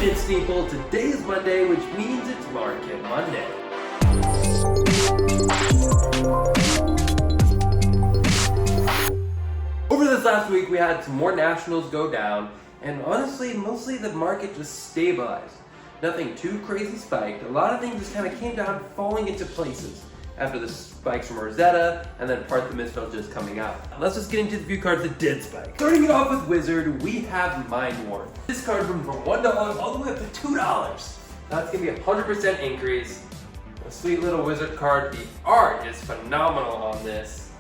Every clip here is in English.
it's Sneep. Today is Monday, which means it's Market Monday. Over this last week, we had some more nationals go down, and honestly, mostly the market just stabilized. Nothing too crazy spiked. A lot of things just kind of came down, falling into places after the spikes from Rosetta, and then part of the misfell just coming out. Let's just get into the few cards that did spike. Starting it off with Wizard, we have Mind Warp. This card went from $1 all the way up to $2. That's gonna be a 100% increase. A sweet little Wizard card. The art is phenomenal on this.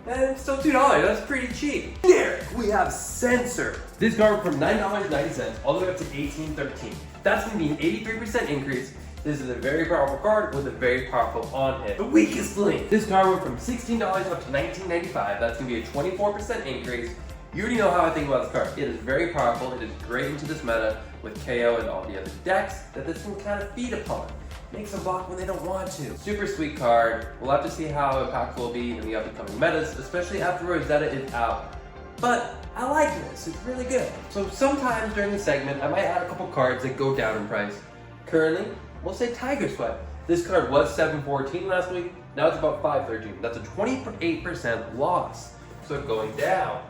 And it's still $2, that's pretty cheap. Derek, we have Censor. This card went from $9.90 all the way up to $18.13. That's gonna be an 83% increase. This is a very powerful card with a very powerful on-hit. The Weakest Link. This card went from $16 up to $19.95. That's gonna be a 24% increase. You already know how I think about this card. It is very powerful. It is great into this meta with KO and all the other decks that this can kind of feed upon. Makes them block when they don't want to. Super sweet card. We'll have to see how impactful it will be in the upcoming metas, especially after Rosetta is out. But I like this, it's really good. So sometimes during the segment, I might add a couple cards that go down in price. Currently, we'll say Tiger Sweat. This card was $7.14 last week, now it's about $5.13. That's a 28% loss, so going down.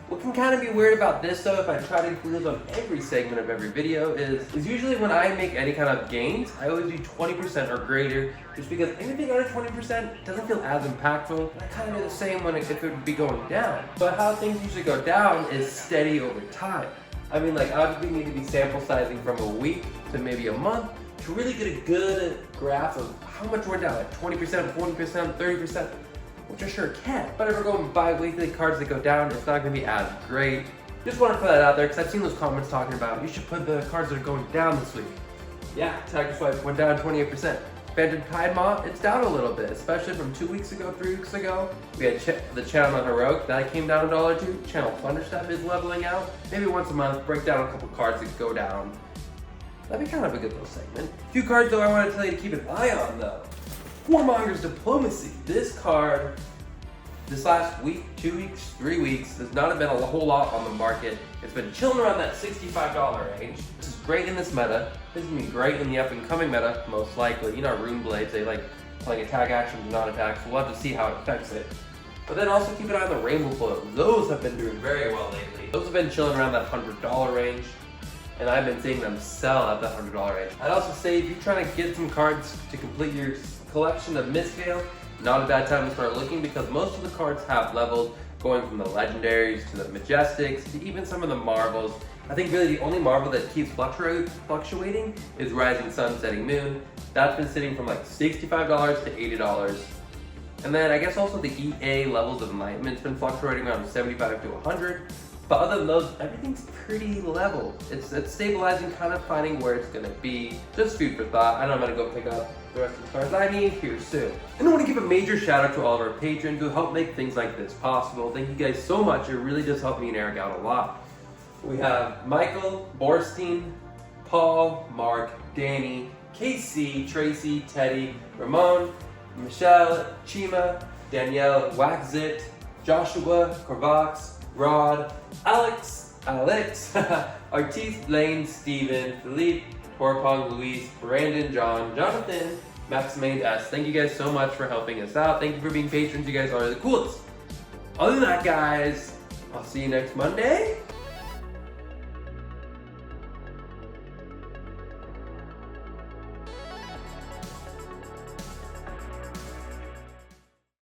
What can kind of be weird about this though, if I try to include this on every segment of every video, is usually when I make any kind of gains, I always do 20% or greater, just because anything under 20% doesn't feel as impactful. I kind of do the same when if it would be going down. But how things usually go down is steady over time. I mean, like, obviously you need to be sample sizing from a week to maybe a month to really get a good graph of how much went down, like 20%, 40%, 30%. Which I sure can. But if we're going by weekly cards that go down, it's not going to be as great. Just want to put that out there because I've seen those comments talking about you should put the cards that are going down this week. Yeah, Tiger Swipe went down 28%. Phantom Tide Maw, it's down a little bit, especially from 2 weeks ago, 3 weeks ago. We had the Channel on Heroic, that came down $1 or $2. Channel Plunder stuff is leveling out. Maybe once a month, break down a couple cards that go down. That'd be kind of a good little segment. A few cards though I want to tell you to keep an eye on though. Warmonger's Diplomacy. This card, this last week, 2 weeks, 3 weeks, there's not been a whole lot on the market. It's been chilling around that $65 range. This is great in this meta. This is gonna be great in the up and coming meta, most likely. You know, Rune Blades, they like playing attack actions, non-attacks. We'll have to see how it affects it. But then also keep an eye on the Rainbow Flows. Those have been doing very well lately. Those have been chilling around that $100 range. And I've been seeing them sell at that $100 range. I'd also say if you're trying to get some cards to complete your collection of Mistgale, not a bad time to start looking because most of the cards have levels going from the legendaries to the majestics to even some of the marvels. I think really the only marvel that keeps fluctuating is Rising Sun, Setting Moon. That's been sitting from like $65 to $80. And then I guess also the EA levels of Enlightenment's been fluctuating around 75 to 100. But other than those, everything's pretty level. It's stabilizing, kind of finding where it's gonna be. Just food for thought. I know I'm gonna go pick up the rest of the cards I need here soon. And I want to give a major shout out to all of our patrons who help make things like this possible. Thank you guys so much. It really does help me and Eric out a lot. We have Michael, Borstein, Paul, Mark, Danny, KC, Tracy, Teddy, Ramon, Michelle, Chima, Danielle, Waxit, Joshua, Korvax, Rod, Alex, Artiste, Blaine, Steven, Philippe, Porpong, Luis, Brandon, John, Jonathan, Maximane S. Thank you guys so much for helping us out. Thank you for being patrons. You guys are the coolest. Other than that, guys, I'll see you next Monday.